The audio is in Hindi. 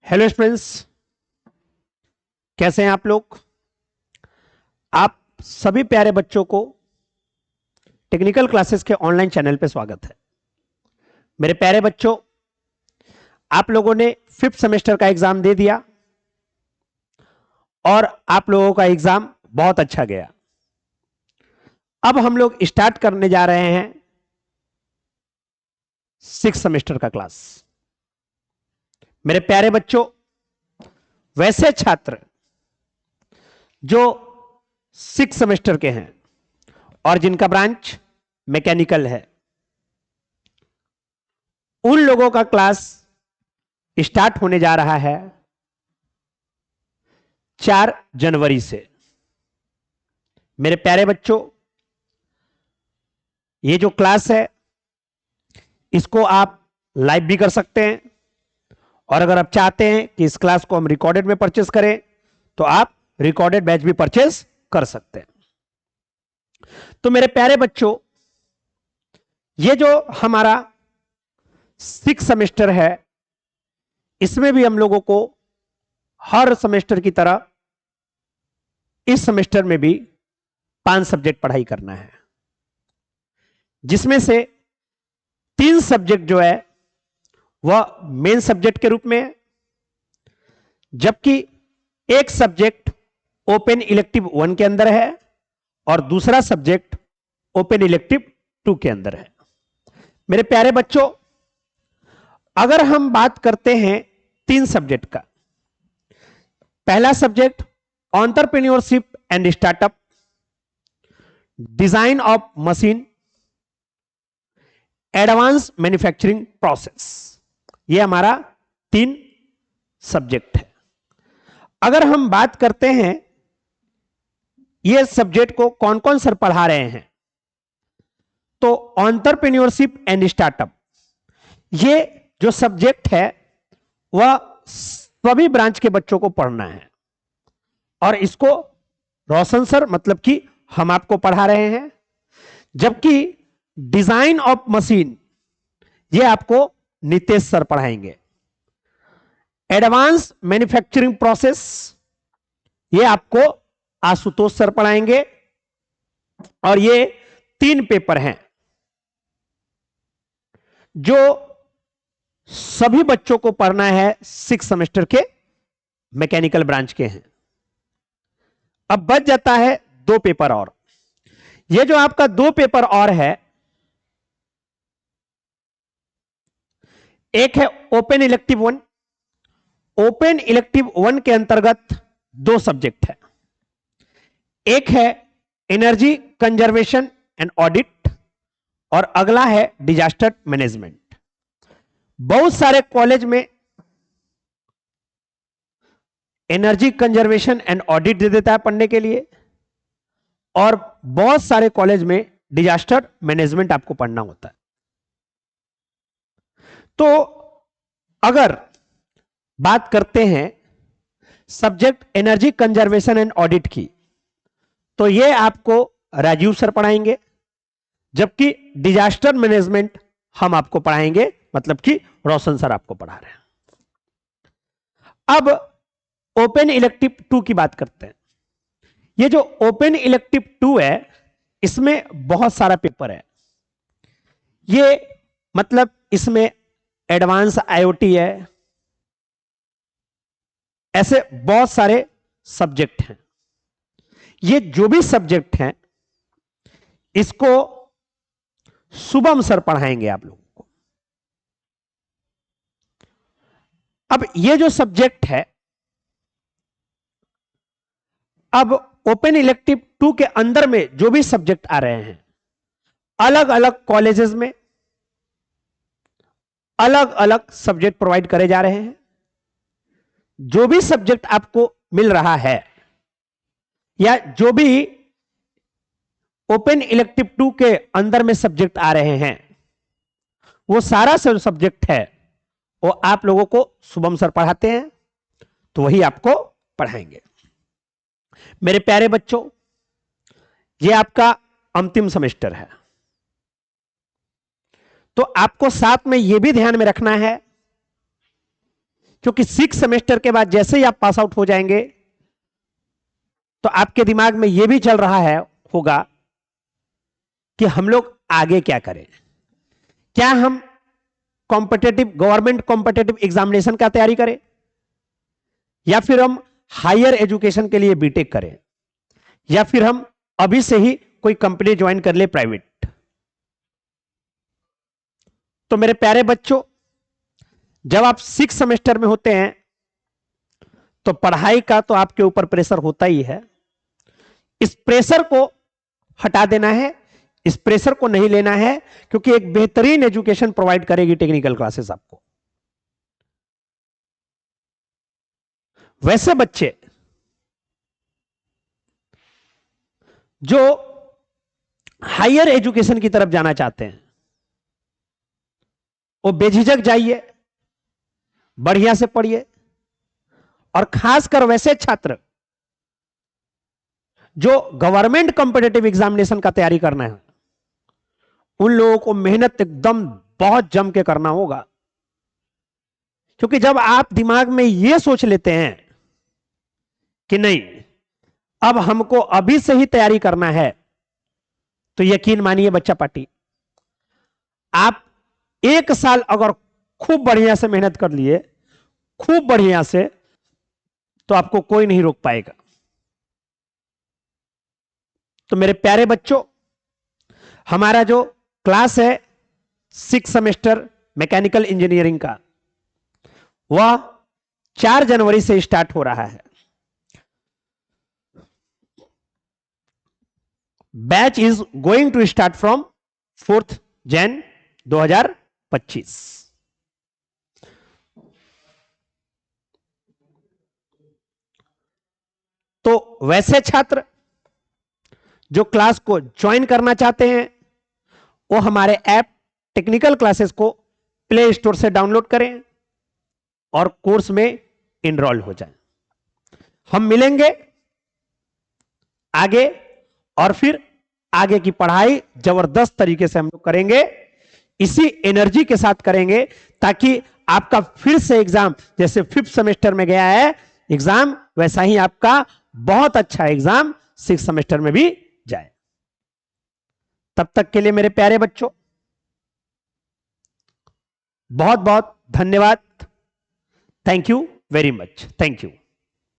हेलो फ्रेंड्स, कैसे हैं आप लोग। आप सभी प्यारे बच्चों को टेक्निकल क्लासेस के ऑनलाइन चैनल पे स्वागत है। मेरे प्यारे बच्चों, आप लोगों ने 5th सेमेस्टर का एग्जाम दे दिया और आप लोगों का एग्जाम बहुत अच्छा गया। अब हम लोग स्टार्ट करने जा रहे हैं 6th सेमेस्टर का क्लास। मेरे प्यारे बच्चों, वैसे छात्र जो 6th सेमेस्टर के हैं और जिनका ब्रांच मैकेनिकल है, उन लोगों का क्लास स्टार्ट होने जा रहा है 4 जनवरी से। मेरे प्यारे बच्चों, ये जो क्लास है इसको आप लाइव भी कर सकते हैं, और अगर आप चाहते हैं कि इस क्लास को हम रिकॉर्डेड में परचेस करें तो आप रिकॉर्डेड बैच भी परचेस कर सकते हैं। तो मेरे प्यारे बच्चों, ये जो हमारा 6th सेमेस्टर है, इसमें भी हम लोगों को हर सेमेस्टर की तरह इस सेमेस्टर में भी 5 सब्जेक्ट पढ़ाई करना है, जिसमें से 3 सब्जेक्ट जो है वह मेन सब्जेक्ट के रूप में है, जबकि एक सब्जेक्ट ओपन इलेक्टिव 1 के अंदर है और दूसरा सब्जेक्ट ओपन इलेक्टिव 2 के अंदर है। मेरे प्यारे बच्चों, अगर हम बात करते हैं 3 सब्जेक्ट का, पहला subject entrepreneurship and startup, design of machine, advance manufacturing process, यह हमारा 3 सब्जेक्ट है। अगर हम बात करते हैं ये सब्जेक्ट को कौन कौन सर पढ़ा रहे हैं, तो एंटरप्रेन्योरशिप एंड स्टार्टअप, ये जो सब्जेक्ट है वह सभी ब्रांच के बच्चों को पढ़ना है, और इसको रोशन सर मतलब कि हम आपको पढ़ा रहे हैं। जबकि डिजाइन ऑफ मशीन ये आपको नितेश सर पढ़ाएंगे। एडवांस मैन्युफैक्चरिंग प्रोसेस ये आपको आशुतोष सर पढ़ाएंगे, और ये 3 पेपर हैं जो सभी बच्चों को पढ़ना है 6th सेमेस्टर के मैकेनिकल ब्रांच के हैं। अब बच जाता है 2 पेपर और। ये जो आपका 2 पेपर और है, एक है ओपन इलेक्टिव 1। ओपन इलेक्टिव 1 के अंतर्गत 2 सब्जेक्ट है, एक है एनर्जी कंजर्वेशन एंड ऑडिट और अगला है डिजास्टर मैनेजमेंट। बहुत सारे कॉलेज में एनर्जी कंजर्वेशन एंड ऑडिट दे देता है पढ़ने के लिए, और बहुत सारे कॉलेज में डिजास्टर मैनेजमेंट आपको पढ़ना होता है। तो अगर बात करते हैं subject energy conservation and audit की, तो यह आपको राजीव सर पढ़ाएंगे, जबकि डिजास्टर मैनेजमेंट हम आपको पढ़ाएंगे, मतलब कि रोशन सर आपको पढ़ा रहे हैं। अब ओपन इलेक्टिव 2 की बात करते हैं। ये जो ओपन इलेक्टिव 2 है, इसमें बहुत सारा पेपर है। ये मतलब इसमें एडवांस आईओटी है, ऐसे बहुत सारे सब्जेक्ट हैं। ये जो भी सब्जेक्ट हैं इसको शुभम सर पढ़ाएंगे आप लोगों को। अब ये जो सब्जेक्ट है, अब ओपन इलेक्टिव 2 के अंदर में जो भी सब्जेक्ट आ रहे हैं, अलग अलग कॉलेजेस में अलग अलग सब्जेक्ट प्रोवाइड करे जा रहे हैं। जो भी सब्जेक्ट आपको मिल रहा है, या जो भी ओपन इलेक्टिव 2 के अंदर में सब्जेक्ट आ रहे हैं, वो सारा सब्जेक्ट है वो आप लोगों को शुभम सर पढ़ाते हैं, तो वही आपको पढ़ाएंगे। मेरे प्यारे बच्चों, ये आपका अंतिम सेमेस्टर है, तो आपको साथ में यह भी ध्यान में रखना है क्योंकि 6 सेमेस्टर के बाद जैसे ही आप पास आउट हो जाएंगे तो आपके दिमाग में यह भी चल रहा है होगा कि हम लोग आगे क्या करें। क्या हम कॉम्पिटेटिव गवर्नमेंट कॉम्पिटेटिव एग्जामिनेशन का तैयारी करें, या फिर हम हायर एजुकेशन के लिए बीटेक करें, या फिर हम अभी से ही कोई कंपनी ज्वाइन कर ले प्राइवेट। तो मेरे प्यारे बच्चों, जब आप 6 सेमेस्टर में होते हैं तो पढ़ाई का तो आपके ऊपर प्रेशर होता ही है। इस प्रेशर को हटा देना है, इस प्रेशर को नहीं लेना है, क्योंकि एक बेहतरीन एजुकेशन प्रोवाइड करेगी टेक्निकल क्लासेस आपको। वैसे बच्चे जो हायर एजुकेशन की तरफ जाना चाहते हैं वो बेझिझक जाइए, बढ़िया से पढ़िए। और खासकर वैसे छात्र जो गवर्नमेंट कॉम्पिटेटिव एग्जामिनेशन का तैयारी करना है, उन लोगों को मेहनत एकदम बहुत जम के करना होगा। क्योंकि जब आप दिमाग में यह सोच लेते हैं कि नहीं, अब हमको अभी से ही तैयारी करना है, तो यकीन मानिए बच्चा पार्टी, आप 1 साल अगर खूब बढ़िया से मेहनत कर लिए, खूब बढ़िया से, तो आपको कोई नहीं रोक पाएगा। तो मेरे प्यारे बच्चों, हमारा जो क्लास है 6 सेमेस्टर मैकेनिकल इंजीनियरिंग का, वह 4 जनवरी से स्टार्ट हो रहा है। Batch is going to start from 4 Jan 2025। तो वैसे छात्र जो क्लास को ज्वाइन करना चाहते हैं वो हमारे ऐप टेक्निकल क्लासेस को प्ले स्टोर से डाउनलोड करें और कोर्स में इनरोल हो जाएं। हम मिलेंगे आगे, और फिर आगे की पढ़ाई जबरदस्त तरीके से हम लोग करेंगे, इसी एनर्जी के साथ करेंगे, ताकि आपका फिर से एग्जाम जैसे 5th सेमेस्टर में गया है एग्जाम, वैसा ही आपका बहुत अच्छा एग्जाम 6th सेमेस्टर में भी जाए। तब तक के लिए मेरे प्यारे बच्चों, बहुत बहुत धन्यवाद। Thank you very much. Thank you.